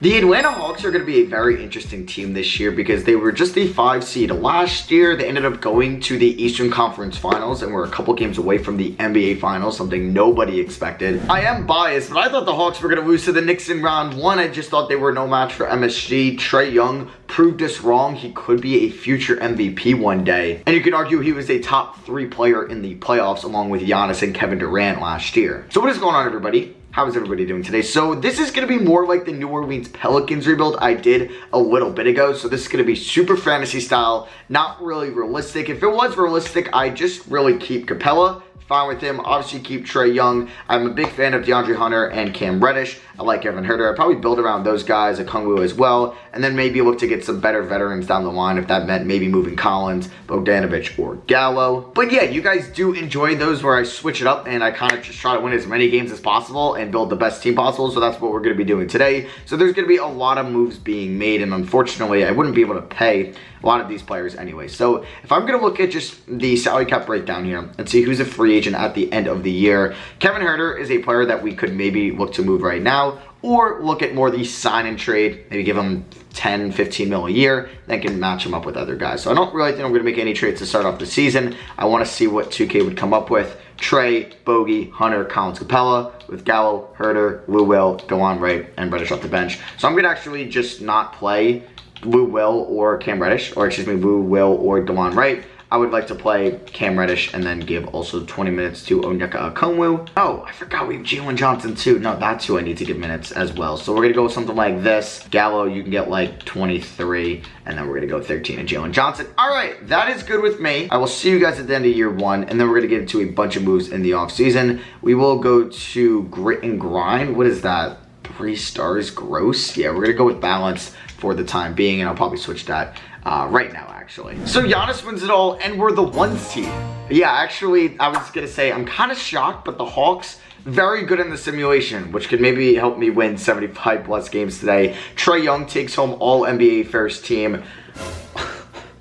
The Atlanta Hawks are going to be a very interesting team this year because they were just a 5 seed last year. They ended up going to the Eastern Conference Finals and were a couple games away from the NBA Finals, something nobody expected. I am biased, but I thought the Hawks were going to lose to the Knicks in round 1. I just thought they were no match for MSG. Trae Young proved us wrong. He could be a future MVP one day. And you could argue he was a top 3 player in the playoffs along with Giannis and Kevin Durant last year. So what is going on, everybody? How is everybody doing today? So this is going to be more like the New Orleans Pelicans rebuild I did a little bit ago. So this is going to be super fantasy style, not really realistic. If it was realistic, I just really keep Capella. Fine with him. Obviously keep Trae Young. I'm a big fan of DeAndre Hunter and Cam Reddish. I like Kevin Huerter. I'd probably build around those guys, Okongwu as well, and then maybe look to get some better veterans down the line if that meant maybe moving Collins, Bogdanovich, or Gallo. But yeah, you guys do enjoy those where I switch it up and I kind of just try to win as many games as possible and build the best team possible. So that's what we're going to be doing today. So there's going to be a lot of moves being made, and unfortunately I wouldn't be able to pay a lot of these players anyway. So if I'm going to look at just the salary cap breakdown here and see who's a free agent at the end of the year, Kevin Huerter is a player that we could maybe look to move right now, or look at more the sign and trade, maybe give him 10, 15 mil a year, then can match him up with other guys. So I don't really think I'm going to make any trades to start off the season. I want to see what 2K would come up with. Trae, Bogey, Hunter, Collins, Capella, with Gallo, Huerter, Lou Will, DeLon Wright, and Reddish off the bench. So I'm going to actually just not play Lou Will or Cam Reddish, or excuse me, Lou Will or DeLon Wright. I would like to play Cam Reddish and then give also 20 minutes to Onyeka Okongwu. Oh, I forgot we have Jalen Johnson too. No, that's who I need to give minutes as well. So we're going to go with something like this. Gallo, you can get like 23, and then we're going to go 13 and Jalen Johnson. All right, that is good with me. I will see you guys at the end of year 1, and then we're going to get into a bunch of moves in the offseason. We will go to Grit and Grind. What is that? 3 stars gross? Yeah, we're going to go with balance for the time being, and I'll probably switch that right now, actually. So Giannis wins it all, and we're the 1 seed. Yeah, actually, I was gonna say, I'm kind of shocked, but the Hawks, very good in the simulation, which could maybe help me win 75 plus games today. Trae Young takes home all NBA first team.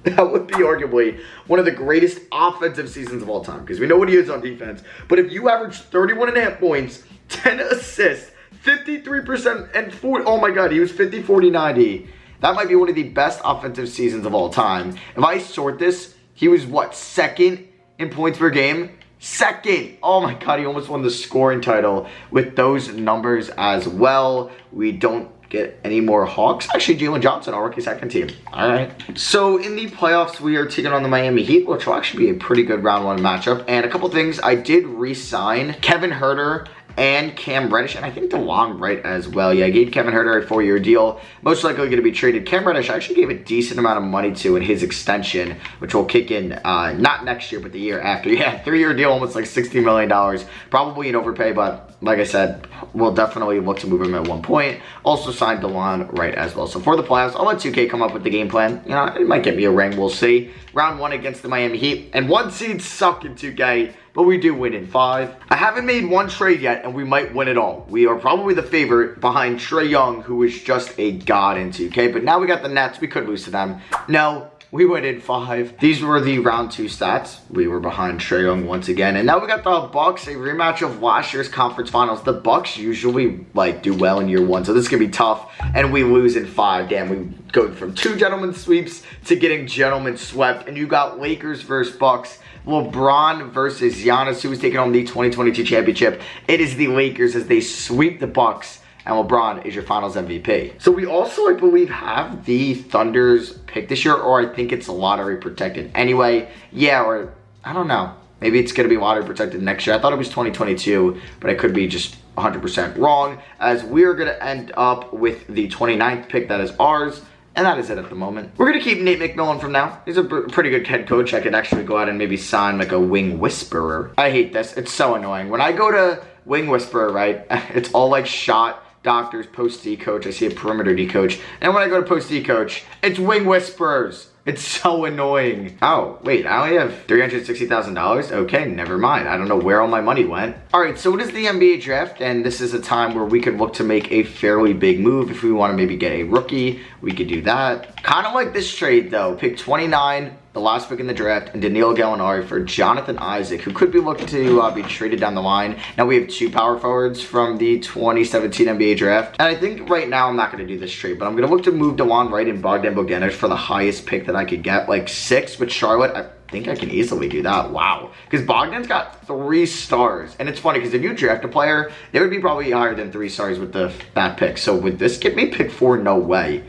That would be arguably one of the greatest offensive seasons of all time, because we know what he is on defense. But if you average 31.5 points, 10 assists, 53% and 40, oh my god, he was 50, 40, 90. That might be one of the best offensive seasons of all time. If I sort this, he was what, 2nd in points per game? 2nd. Oh my god, he almost won the scoring title with those numbers as well. We don't get any more Hawks. Actually, Jalen Johnson, our rookie 2nd team. All right. So in the playoffs, we are taking on the Miami Heat, which will actually be a pretty good round 1 matchup. And a couple things, I did re-sign Kevin Huerter and Cam Reddish, and I think DeLon Wright as well. Yeah, I gave Kevin Huerter a 4-year deal. Most likely going to be traded. Cam Reddish I actually gave a decent amount of money to in his extension, which will kick in not next year, but the year after. Yeah, 3-year deal, almost like $60 million. Probably an overpay, but like I said, we'll definitely look to move him at one point. Also signed DeLon Wright as well. So for the playoffs, I'll let 2K come up with the game plan. You know, it might get me a ring. We'll see. Round 1 against the Miami Heat. And 1 seed suck in 2K, but we do win in 5. I haven't made 1 trade yet, and we might win it all. We are probably the favorite behind Trae Young, who is just a god in 2K. But now we got the Nets. We could lose to them. No. We went in 5. These were the round 2 stats. We were behind Trae Young once again. And now we got the Bucks, a rematch of last year's conference finals. The Bucks usually do well in year 1, so this is going to be tough. And we lose in 5. Damn, we go from 2 gentlemen sweeps to getting gentlemen swept. And you got Lakers versus Bucks. LeBron versus Giannis, who is taking home the 2022 championship. It is the Lakers as they sweep the Bucks, and LeBron is your finals MVP. So we also, I believe, have the Thunder's pick this year, or I think it's lottery protected. Anyway, yeah, or I don't know. Maybe it's going to be lottery protected next year. I thought it was 2022, but I could be just 100% wrong, as we're going to end up with the 29th pick. That is ours. And that is it at the moment. We're going to keep Nate McMillan from now. He's a pretty good head coach. I could actually go out and maybe sign like a wing whisperer. I hate this. It's so annoying. When I go to wing whisperer, right, it's all like shot doctors, post D coach. I see a perimeter D coach. And when I go to post D coach, it's wing whisperers. It's so annoying. Oh, wait, I only have $360,000? Okay, never mind. I don't know where all my money went. All right, so it is the NBA draft, and this is a time where we could look to make a fairly big move. If we want to maybe get a rookie, we could do that. Kind of like this trade, though. Pick 29 the last pick in the draft, and Danilo Gallinari for Jonathan Isaac, who could be looking to be traded down the line. Now we have 2 power forwards from the 2017 NBA draft. And I think right now I'm not going to do this trade, but I'm going to look to move DeJuan Wright and Bogdan Bogdanovic for the highest pick that I could get, like 6 with Charlotte. I think I can easily do that. Wow. Because Bogdan's got 3 stars. And it's funny because if you draft a player, they would be probably higher than 3 stars with that pick. So would this get me pick 4? No way.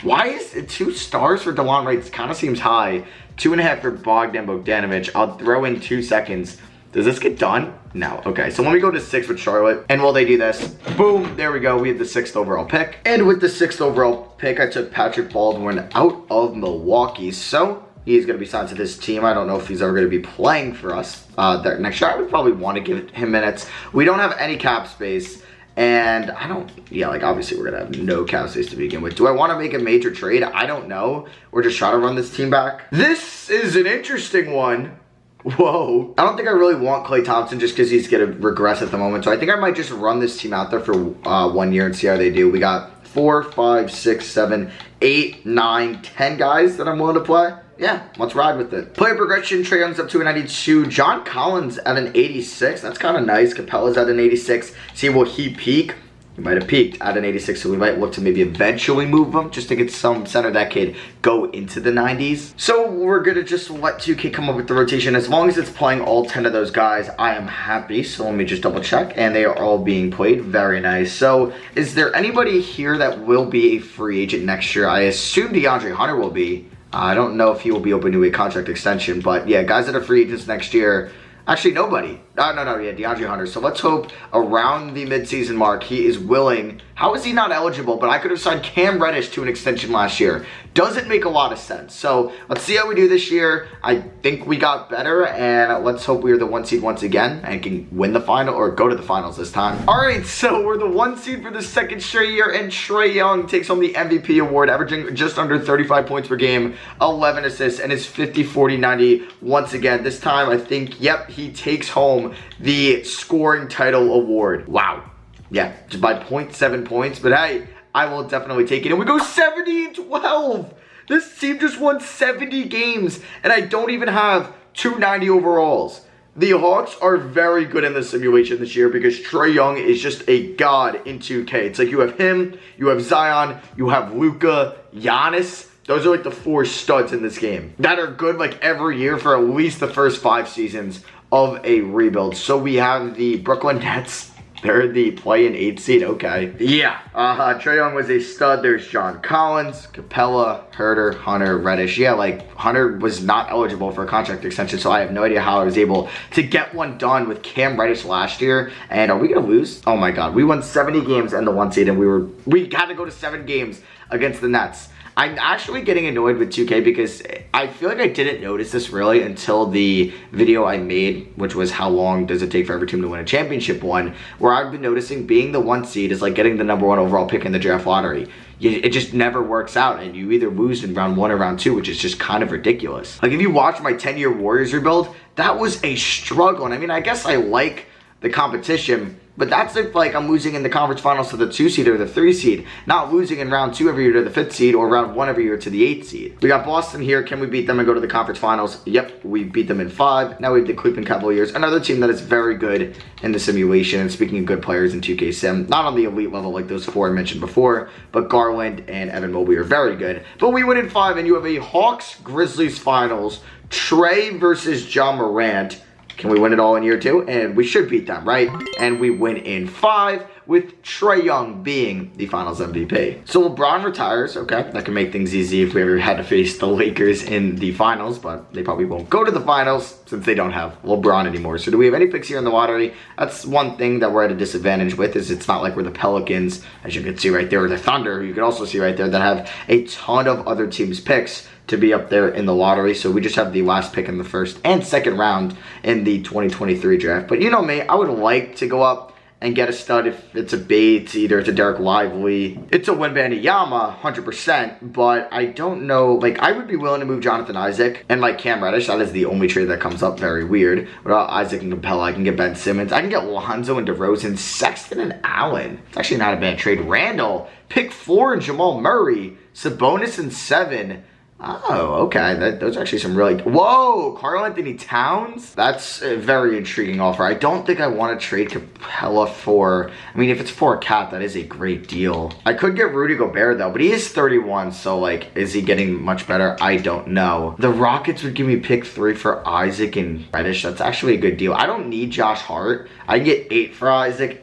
Why is it 2 stars for DeJuan Wright? It kind of seems high. 2.5 for Bogdan Bogdanovic. I'll throw in 2 seconds. Does this get done? No. Okay, so let me go to 6 with Charlotte. And while they do this, boom, there we go. We have the 6th overall pick. And with the 6th overall pick, I took Patrick Baldwin out of Milwaukee. So he's going to be signed to this team. I don't know if he's ever going to be playing for us there next year. I would probably want to give him minutes. We don't have any cap space. And I don't, yeah, like obviously we're going to have no cap space to begin with. Do I want to make a major trade? I don't know. Or just try to run this team back. This is an interesting one. Whoa. I don't think I really want Klay Thompson just because he's going to regress at the moment. So I think I might just run this team out there for 1 year and see how they do. We got 4, 5, 6, 7, 8, 9, 10 guys that I'm willing to play. Yeah, let's ride with it. Player progression, Trae Young's up to a 92. John Collins at an 86. That's kind of nice. Capella's at an 86. See, will he peak? He might have peaked at an 86, so we might look to maybe eventually move him just to get some center that could go into the 90s. So we're going to just let 2K come up with the rotation. As long as it's playing all 10 of those guys, I am happy. So let me just double check, and they are all being played. Very nice. So is there anybody here that will be a free agent next year? I assume DeAndre Hunter will be. I don't know if he will be open to a contract extension, but yeah, guys that are free agents next year. Actually, nobody. Yeah, DeAndre Hunter. So let's hope around the midseason mark, he is willing. How is he not eligible? But I could have signed Cam Reddish to an extension last year. Doesn't make a lot of sense. So let's see how we do this year. I think we got better, and let's hope we are the 1 seed once again and can win the final or go to the finals this time. All right, so we're the 1 seed for the 2nd straight year, and Trae Young takes home the MVP award, averaging just under 35 points per game, 11 assists, and is 50, 40, 90 once again. This time, I think, yep, he takes home the scoring title award. Wow. Yeah, just by 0.7 points, but hey, I will definitely take it. And we go 70-12. This team just won 70 games, and I don't even have 290 overalls. The Hawks are very good in the simulation this year because Trae Young is just a god in 2K. It's like you have him, you have Zion, you have Luka, Giannis. Those are like the 4 studs in this game that are good like every year for at least the first 5 seasons of a rebuild. So we have the Brooklyn Nets. They're the play-in 8 seed. Okay. Yeah. Trae Young was a stud. There's John Collins, Capella, Herter, Hunter, Reddish. Yeah, like Hunter was not eligible for a contract extension, so I have no idea how I was able to get one done with Cam Reddish last year. And are we gonna lose? Oh my God. We won 70 games in the 1 seed, and we had to go to 7 games against the Nets. I'm actually getting annoyed with 2K because I feel like I didn't notice this really until the video I made, which was how long does it take for every team to win a championship one, where I've been noticing being the 1 seed is like getting the #1 overall pick in the draft lottery. It just never works out, and you either lose in round 1 or round 2, which is just kind of ridiculous. Like if you watch my 10-year Warriors rebuild, that was a struggle. And I mean, I guess I like the competition, but that's if like I'm losing in the conference finals to the 2 seed or the 3 seed, not losing in round 2 every year to the 5th seed or round 1 every year to the 8th seed. We got Boston here. Can we beat them and go to the conference finals? Yep, we beat them in 5. Now we have the Cleveland Cavaliers, another team that is very good in the simulation. And speaking of good players in 2K Sim, not on the elite level like those 4 I mentioned before, but Garland and Evan Mobley are very good. But we win in 5, and you have a Hawks Grizzlies finals. Trae versus Ja Morant. Can we win it all in year 2? And we should beat them, right? And we win in 5 with Trae Young being the finals MVP. So LeBron retires. Okay, that can make things easy if we ever had to face the Lakers in the finals, but they probably won't go to the finals since they don't have LeBron anymore. So do we have any picks here in the lottery? That's one thing that we're at a disadvantage with, is it's not like we're the Pelicans, as you can see right there, or the Thunder, who you can also see right there, that have a ton of other teams' picks to be up there in the lottery. So we just have the last pick in the 1st and 2nd round in the 2023 draft. But you know me, I would like to go up and get a stud if it's a Bates, either it's a Derek Lively, it's a Wembanyama, 100%, but I don't know, like I would be willing to move Jonathan Isaac and like Cam Reddish. That is the only trade that comes up very weird. Without Isaac and Capella, I can get Ben Simmons, I can get Lonzo and DeRozan, Sexton and Allen. It's actually not a bad trade. Randall, pick 4 and Jamal Murray, Sabonis and 7. Oh, okay. Those are actually some really... Whoa! Karl Anthony Towns? That's a very intriguing offer. I don't think I want to trade Capella for... I mean, if it's for a cat, that is a great deal. I could get Rudy Gobert, though, but he is 31, so, like, is he getting much better? I don't know. The Rockets would give me pick 3 for Isaac and Reddish. That's actually a good deal. I don't need Josh Hart. I can get 8 for Isaac.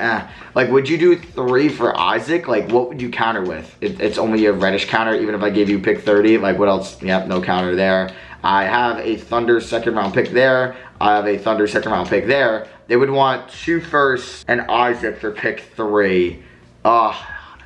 Like, would you do 3 for Isaac? Like, what would you counter with? It's only a Reddish counter, even if I gave you pick 30. Like, what else? Yep, no counter there. I have a Thunder second round pick there. I have a Thunder second round pick there. They would want 2 firsts and Isaac for pick 3.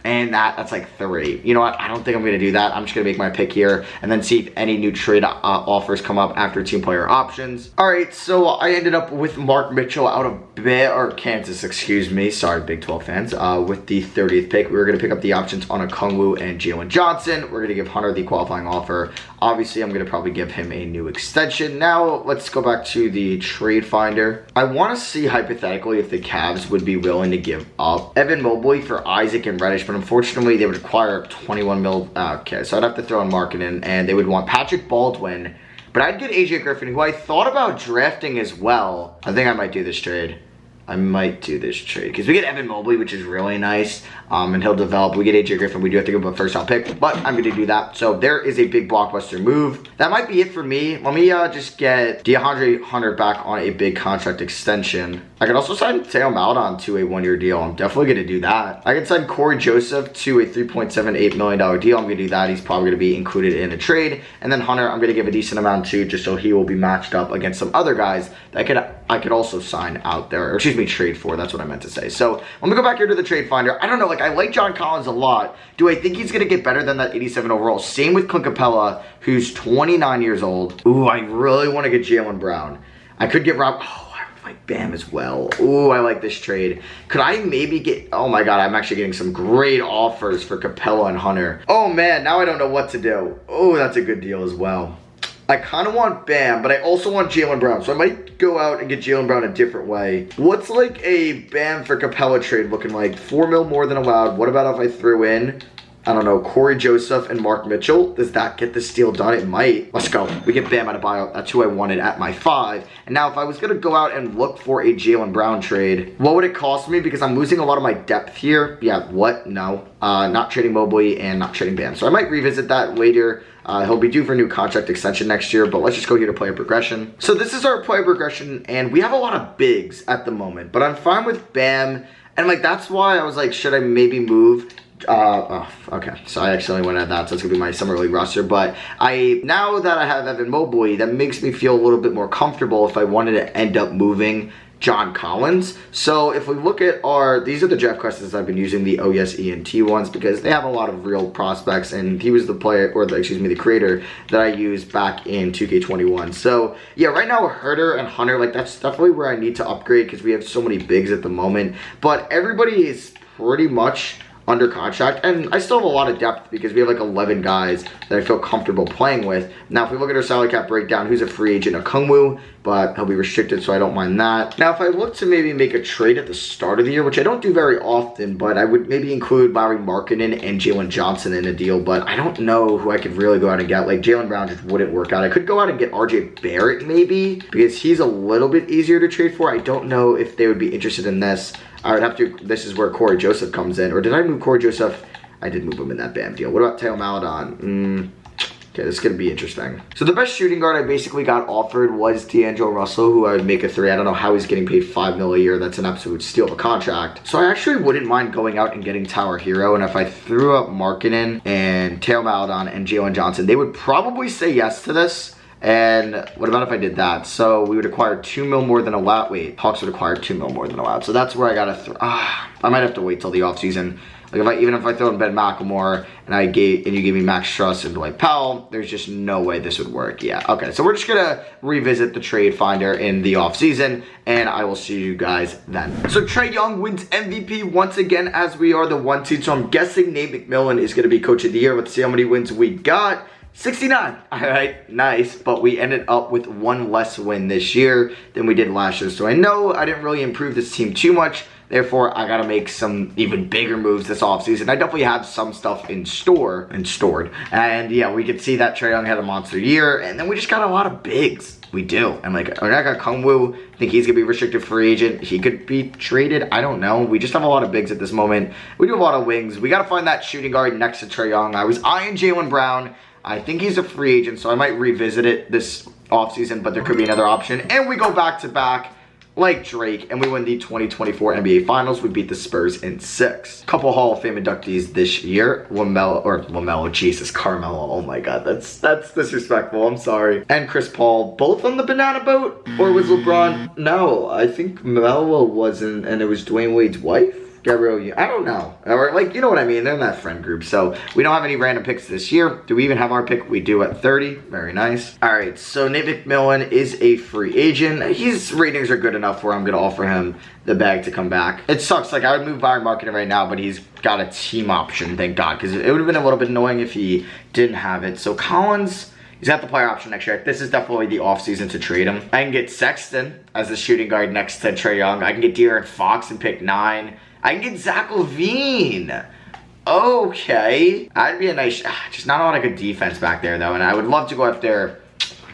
And that's like 3. You know what? I don't think I'm going to do that. I'm just going to make my pick here and then see if any new trade offers come up after team player options. All right, so I ended up with Mark Mitchell out of Kansas, excuse me. Sorry, Big 12 fans. With the 30th pick, we were going to pick up the options on Okongwu and Jalen Johnson. We're going to give Hunter the qualifying offer. Obviously, I'm going to probably give him a new extension. Now, let's go back to the trade finder. I want to see, hypothetically, if the Cavs would be willing to give up Evan Mobley for Isaac and Reddish, but unfortunately, they would require 21 mil. Okay, so I'd have to throw in marketing, and they would want Patrick Baldwin, but I'd get AJ Griffin, who I thought about drafting as well. I think I might do this trade. Because we get Evan Mobley, which is really nice, and he'll develop. We get AJ Griffin. We do have to give up a first-round pick, but I'm going to do that. So there is a big blockbuster move. That might be it for me. Let me just get DeAndre Hunter back on a big contract extension. I could also sign Theo Maledon to a 1-year deal. I'm definitely going to do that. I can sign Corey Joseph to a $3.78 million deal. I'm going to do that. He's probably going to be included in a trade. And then Hunter, I'm going to give a decent amount to, just so he will be matched up against some other guys that I could also sign out there. Or excuse me, trade for. That's what I meant to say. So let me go back here to the trade finder. I don't know. Like, I like John Collins a lot. Do I think he's going to get better than that 87 overall? Same with Clint Capella, who's 29 years old. Ooh, I really want to get Jaylen Brown. I could get Rob... Oh, I like Bam as well. Ooh, I like this trade. Could I maybe get... Oh my God, I'm actually getting some great offers for Capella and Hunter. Oh man, now I don't know what to do. Oh, that's a good deal as well. I kind of want Bam, but I also want Jaylen Brown. So I might go out and get Jaylen Brown a different way. What's like a Bam for Capella trade looking like? 4 mil more than allowed. What about if I threw in, I don't know, Corey Joseph and Mark Mitchell? Does that get this deal done? It might. Let's go. We get Bam out of buyout. That's who I wanted at my 5. And now if I was going to go out and look for a Jaylen Brown trade, what would it cost me? Because I'm losing a lot of my depth here. Yeah, what? No. Not trading Mobley and not trading Bam. So I might revisit that later. He'll be due for a new contract extension next year, but let's just go here to player progression. So this is our player progression, and we have a lot of bigs at the moment, but I'm fine with Bam, and like that's why I was like, should I maybe move? Okay, so I accidentally went at that, so it's gonna be my summer league roster, but now that I have Evan Mobley, that makes me feel a little bit more comfortable if I wanted to end up moving John Collins. So if we look at these are the draft questions I've been using, the OSENT ones, because they have a lot of real prospects, and he was the player, or the creator that I used back in 2K21. So yeah, right now Herter and Hunter, like that's definitely where I need to upgrade because we have so many bigs at the moment, but everybody is pretty much under contract, and I still have a lot of depth because we have like 11 guys that I feel comfortable playing with. Now if we look at our salary cap breakdown, who's a free agent? Okongwu, but he'll be restricted, so I don't mind that. Now if I look to maybe make a trade at the start of the year, which I don't do very often, but I would maybe include Larry Markkinen and Jalen Johnson in a deal, but I don't know who I could really go out and get. Like Jaylen Brown just wouldn't work out. I could go out and get RJ Barrett maybe, because he's a little bit easier to trade for. I don't know if they would be interested in this. I would have to, this is where Corey Joseph comes in. Or did I move Corey Joseph? I did move him in that Bam deal. What about Theo Maledon? Okay, this is going to be interesting. So the best shooting guard I basically got offered was D'Angelo Russell, who I would make a 3. I don't know how he's getting paid $5 million a year. That's an absolute steal of a contract. So I actually wouldn't mind going out and getting Tower Hero. And if I threw up Markkinen and Theo Maledon and Jalen Johnson, they would probably say yes to this. And what about if I did that? So we would acquire 2 mil more than allowed. Wait, Hawks would acquire 2 mil more than allowed. So that's where I gotta I might have to wait till the offseason. Like even if I throw in Ben McLemore and you gave me Max Struss and Dwight Powell, there's just no way this would work. Yeah, okay. So we're just gonna revisit the trade finder in the offseason, and I will see you guys then. So Trae Young wins MVP once again, as we are the 1 seed. So I'm guessing Nate McMillan is gonna be coach of the year. Let's see how many wins we got. 69. All right, nice. But we ended up with one less win this year than we did last year. So I know I didn't really improve this team too much. Therefore, I got to make some even bigger moves this offseason. I definitely have some stuff in store and stored. And yeah, we could see that Trae Young had a monster year. And then we just got a lot of bigs. We do. And like, I got Kungwoo. I think he's going to be a restricted free agent. He could be traded. I don't know. We just have a lot of bigs at this moment. We do have a lot of wings. We got to find that shooting guard next to Trae Young. I was eyeing Jaylen Brown. I think he's a free agent, so I might revisit it this offseason, but there could be another option. And we go back-to-back like Drake, and we win the 2024 NBA Finals. We beat the Spurs in 6. Couple Hall of Fame inductees this year. Jesus, Carmelo. Oh my God, that's disrespectful. I'm sorry. And Chris Paul, both on the banana boat? Or was LeBron? No, I think Melo wasn't, and it was Dwayne Wade's wife? Gabrielle, I don't know. Or like, you know what I mean? They're in that friend group. So we don't have any random picks this year. Do we even have our pick? We do at 30. Very nice. All right, so Nate McMillan is a free agent. His ratings are good enough where I'm going to offer him the bag to come back. It sucks. Like, I would move Byron Marketing right now, but he's got a team option, thank God. Because it would have been a little bit annoying if he didn't have it. So Collins, he's got the player option next year. This is definitely the offseason to trade him. I can get Sexton as the shooting guard next to Trae Young. I can get De'Aaron Fox and pick 9. I can get Zach LaVine. Okay. That'd be a nice, just not a lot of good defense back there though. And I would love to go after,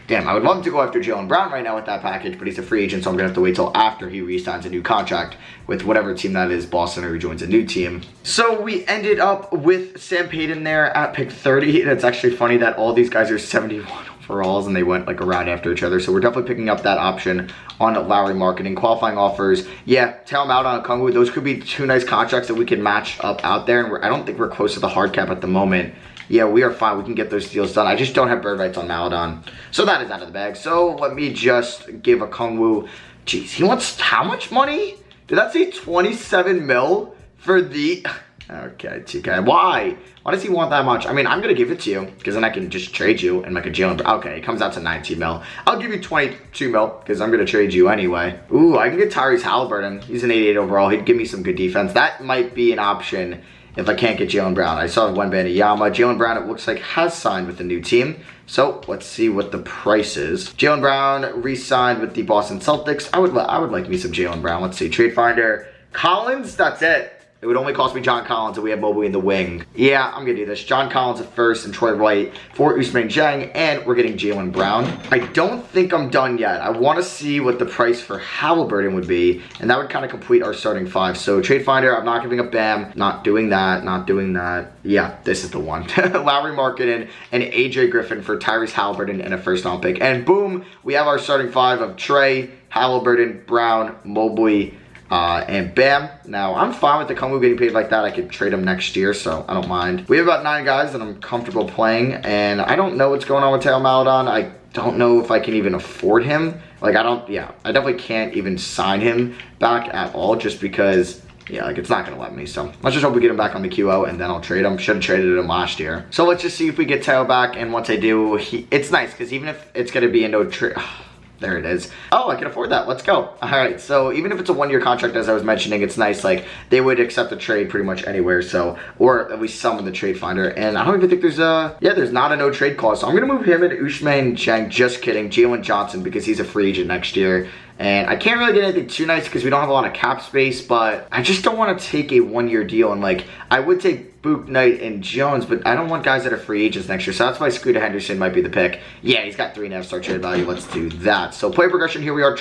I would love to go after Jaylen Brown right now with that package, but he's a free agent, so I'm gonna have to wait till after he re-signs a new contract with whatever team that is, Boston, or he joins a new team. So we ended up with Sam Payton there at pick 30. And it's actually funny that all these guys are 71 overalls and they went like around after each other. So we're definitely picking up that option on Lowry Marketing. Qualifying offers, yeah, tell him out on Kungwoo. Those could be 2 nice contracts that we can match up out there. And I don't think we're close to the hard cap at the moment. Yeah, we are fine. We can get those deals done. I just don't have bird rights on Maladon. So that is out of the bag. So let me just give a Kungwoo. Jeez, he wants how much money? Did that say 27 mil for the... Okay, TK. Why? Why does he want that much? I mean, I'm going to give it to you because then I can just trade you and make a Jaylen. Okay, it comes out to 19 mil. I'll give you 22 mil because I'm going to trade you anyway. Ooh, I can get Tyrese Halliburton. He's an 88 overall. He'd give me some good defense. That might be an option if I can't get Jaylen Brown. I saw Wembanyama. Jaylen Brown, it looks like, has signed with a new team. So let's see what the price is. Jaylen Brown re-signed with the Boston Celtics. I would like me some Jaylen Brown. Let's see. Trade Finder. Collins, that's it. It would only cost me John Collins if we have Mobley in the wing. Yeah, I'm going to do this. John Collins at first and Troy Wright for Ousmane Dieng, and we're getting Jaylen Brown. I don't think I'm done yet. I want to see what the price for Halliburton would be, and that would kind of complete our starting 5. So Trade Finder, I'm not giving up Bam. Not doing that. Not doing that. Yeah, this is the one. Lowry Marketing and AJ Griffin for Tyrese Halliburton and a first-round pick. And boom, we have our starting 5 of Trey, Halliburton, Brown, Mobley, and Bam. Now, I'm fine with the Kungwoo getting paid like that. I could trade him next year, so I don't mind. We have about 9 guys that I'm comfortable playing, and I don't know what's going on with Teo Maladon. I don't know if I can even afford him. Like, I definitely can't even sign him back at all just because, yeah, like, it's not going to let me. So let's just hope we get him back on the QO, and then I'll trade him. Should have traded him last year. So let's just see if we get Teo back, and once I do, it's nice, because even if it's going to be into a trade... There it is. Oh, I can afford that. Let's go. All right. So even if it's a 1-year contract, as I was mentioning, it's nice. Like, they would accept a trade pretty much anywhere. So, or at least some in the trade finder. And I don't even think there's there's not a no trade clause. So I'm going to move him and Ousmane Dieng. Just kidding. Jalen Johnson, because he's a free agent next year. And I can't really get anything too nice because we don't have a lot of cap space, but I just don't want to take a 1-year deal. And like, I would take Book Knight and Jones, but I don't want guys that are free agents next year. So that's why Scooter Henderson might be the pick. Yeah, he's got 3.5 star trade value. Let's do that. So player progression, here we are.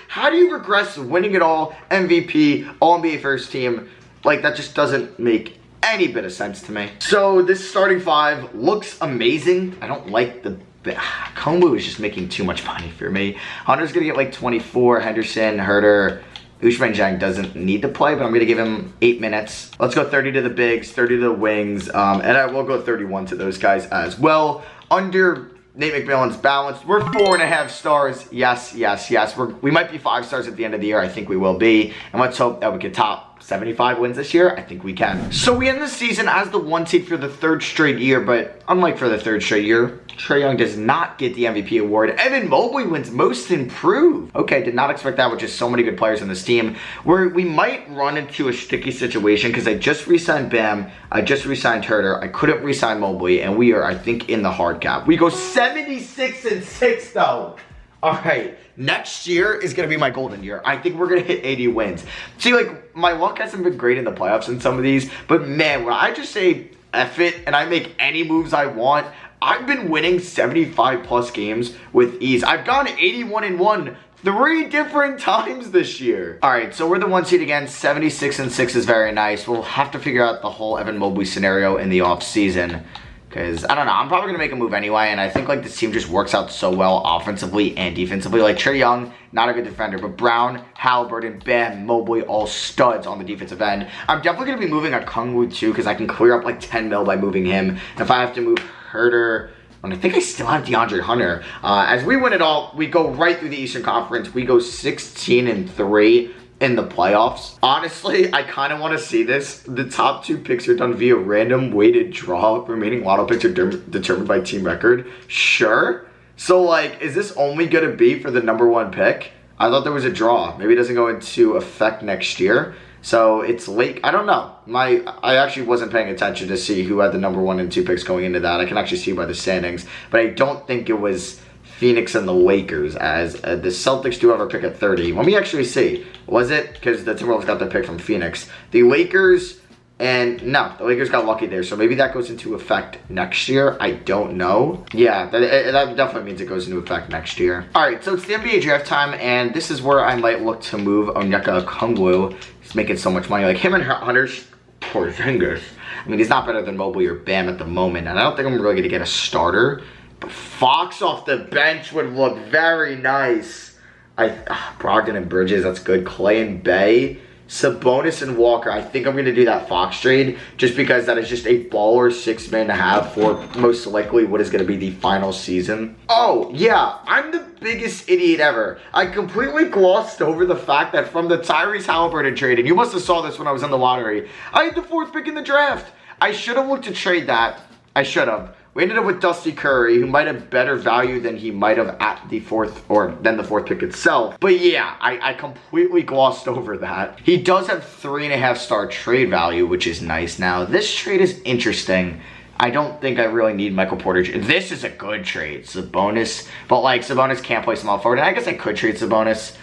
How do you regress winning it all? MVP, All NBA first team. Like, that just doesn't make any bit of sense to me. So this starting 5 looks amazing. I don't like the... Kungwoo is just making too much money for me. Hunter's going to get like 24. Henderson, Herter, Ousmane Dieng doesn't need to play, but I'm going to give him 8 minutes. Let's go 30 to the bigs, 30 to the wings, and I will go 31 to those guys as well. Under Nate McMillan's balanced, we're 4.5 stars. Yes, yes, yes. We might be 5 stars at the end of the year. I think we will be. And let's hope that we can top 75 wins this year? I think we can. So we end the season as the 1 seed for the 3rd straight year, but unlike for the 3rd straight year, Trae Young does not get the MVP award. Evan Mobley wins Most Improved. Okay, did not expect that with just so many good players on this team. We might run into a sticky situation because I just re-signed Bam, I just re-signed Herter, I couldn't re-sign Mobley, and we are, I think, in the hard cap. We go 76-6 though. All right, next year is going to be my golden year. I think we're going to hit 80 wins. See, like, my luck hasn't been great in the playoffs in some of these, but man, when I just say F it and I make any moves I want, I've been winning 75 plus games with ease. I've gone 81-1 3 different times this year. All right, so we're the 1 seed again. 76-6 is very nice. We'll have to figure out the whole Evan Mobley scenario in the off season. Because, I don't know, I'm probably going to make a move anyway, and I think, like, this team just works out so well offensively and defensively. Like, Trae Young, not a good defender, but Brown, Halliburton, Bam, Mobley, all studs on the defensive end. I'm definitely going to be moving a Kungwu, too, because I can clear up, like, 10 mil by moving him. And if I have to move Herter, and I think I still have DeAndre Hunter. As we win it all, we go right through the Eastern Conference. We go 16-3. In the playoffs. Honestly, I kind of want to see this. The top 2 picks are done via random weighted draw. Remaining lotto picks are determined by team record. Sure. So, like, is this only going to be for the number 1 pick? I thought there was a draw. Maybe it doesn't go into effect next year. So, it's late. I don't know. I actually wasn't paying attention to see who had the number 1 and 2 picks going into that. I can actually see by the standings. But I don't think it was Phoenix and the Lakers, as the Celtics do have a pick at 30. Let me actually see. Was it? Because the Timberwolves got their pick from Phoenix. The Lakers, and no, the Lakers got lucky there. So maybe that goes into effect next year. I don't know. Yeah, that definitely means it goes into effect next year. All right, so it's the NBA draft time, and this is where I might look to move Onyeka Okongwu. He's making so much money. Like, him and Hunter's poor fingers. I mean, he's not better than Mobley or Bam at the moment, and I don't think I'm really going to get a starter. But Fox off the bench would look very nice. Brogdon and Bridges, that's good. Clay and Bay. Sabonis and Walker. I think I'm going to do that Fox trade just because that is just a baller 6-man to have for most likely what is going to be the final season. Oh, yeah. I'm the biggest idiot ever. I completely glossed over the fact that from the Tyrese Halliburton trade, and you must have saw this when I was in the lottery, I had the 4th pick in the draft. I should have looked to trade that. I should have. We ended up with Dusty Curry, who might have better value than he might have at the 4th, or than the 4th pick itself. But yeah, I completely glossed over that. He does have 3.5-star trade value, which is nice. Now, this trade is interesting. I don't think I really need Michael Porter. This is a good trade. Sabonis, but like, Sabonis can't play small forward. And I guess I could trade Sabonis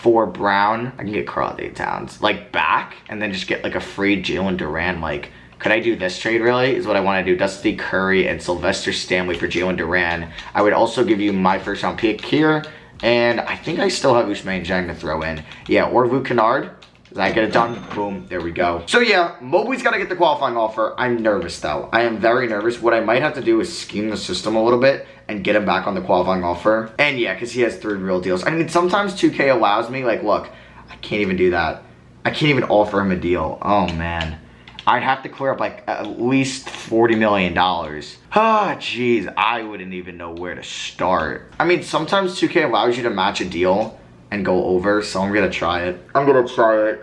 for Brown. I can get Karl-Anthony Towns, like, back, and then just get, like, a free Jalen Duran, like... Could I do this trade, really? Is what I want to do. Dusty Curry and Sylvester Stanley for Jalen Duran. I would also give you my 1st-round pick here. And I think I still have Ousmane Dieng to throw in. Yeah, or Luke Kennard. Does that get it done? Boom. There we go. So, yeah, Mobley's got to get the qualifying offer. I'm nervous, though. I am very nervous. What I might have to do is scheme the system a little bit and get him back on the qualifying offer. And, yeah, because he has 3 real deals. I mean, sometimes 2K allows me, like, look, I can't even do that. I can't even offer him a deal. Oh, man. I'd have to clear up like at least $40 million. Ah, jeez, I wouldn't even know where to start. I mean, sometimes 2K allows you to match a deal and go over, so I'm gonna try it.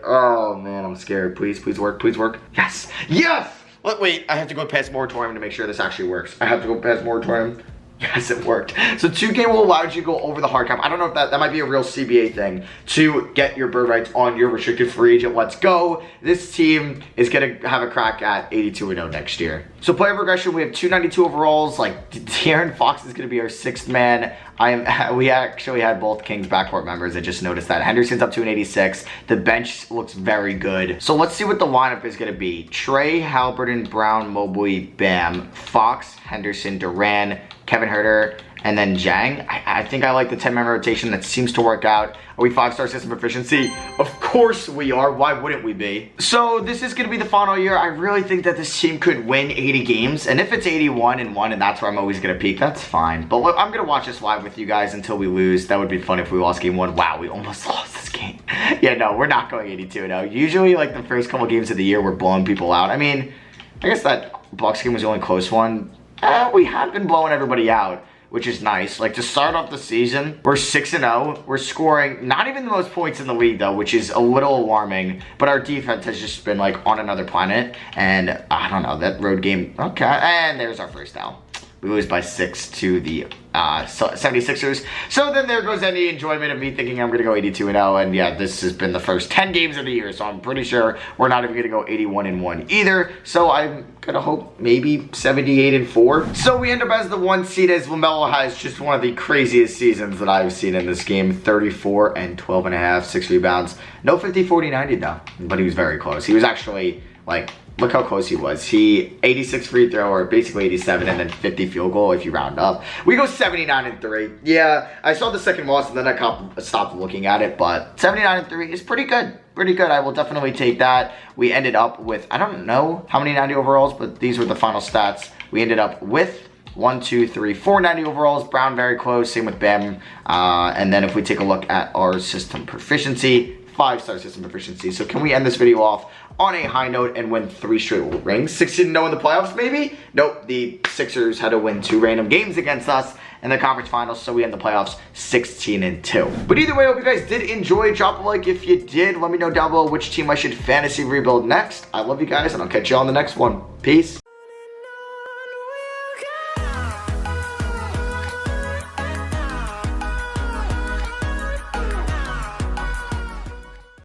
Oh man, I'm scared. Please work, please work. Yes, yes! Wait, I have to go past moratorium to make sure this actually works. I have to go past moratorium. Yes, it worked. So 2K will allow you to go over the hard cap. I don't know if that might be a real CBA thing to get your bird rights on your restricted free agent. Let's go. This team is going to have a crack at 82-0 next year. So player progression, we have 292 overalls. Like, De'Aaron Fox is going to be our 6th man. We actually had both Kings backcourt members. I just noticed that. Henderson's up to an 86. The bench looks very good. So let's see what the lineup is going to be. Trae, Halliburton, Brown, Mobley, Bam, Fox, Henderson, Duran, Kevin Herter, and then Dieng. I think I like the 10-man rotation. That seems to work out. Are we 5-star system proficiency? Of course we are. Why wouldn't we be? So this is going to be the final year. I really think that this team could win 80 games. And if it's 81-1 and that's where I'm always going to peak, that's fine. But look, I'm going to watch this live with you guys until we lose. That would be fun if we lost game 1. Wow, we almost lost this game. Yeah, no, we're not going 82-0. Usually, like, the first couple games of the year, we're blowing people out. I mean, I guess that Bucks game was the only close one. We have been blowing everybody out. which is nice. Like, to start off the season, we're 6-0. We're scoring not even the most points in the league, though, which is a little alarming. But our defense has just been, like, on another planet. And I don't know, that road game. Okay, and there's our first down. We lose by 6 to the 76ers. So then there goes any enjoyment of me thinking I'm going to go 82-0. And yeah, this has been the first 10 games of the year. So I'm pretty sure we're not even going to go 81-1 either. So I'm going to hope maybe 78-4. So we end up as the 1 seed, as LaMelo has just one of the craziest seasons that I've seen in this game. 34 and 12.5, 6 rebounds. No 50-40-90 though, but he was very close. He was actually, like, look how close he was. He 86 free throw, or basically 87, and then 50 field goal if you round up. We go 79-3. Yeah, I saw the second loss and then I stopped looking at it, but 79-3 is pretty good. Pretty good. I will definitely take that. We ended up with, I don't know how many 90 overalls, but these were the final stats. We ended up with 1, 2, 3, 4 90 overalls. Brown very close. Same with Bam. And then if we take a look at our system proficiency, 5-star system proficiency. So can we end this video off on a high note and win 3 straight rings? 16-0 in the playoffs, maybe? Nope, the Sixers had to win 2 random games against us in the conference finals, so we end the playoffs 16-2. But either way, I hope you guys did enjoy. Drop a like if you did. Let me know down below which team I should fantasy rebuild next. I love you guys, and I'll catch you on the next one. Peace.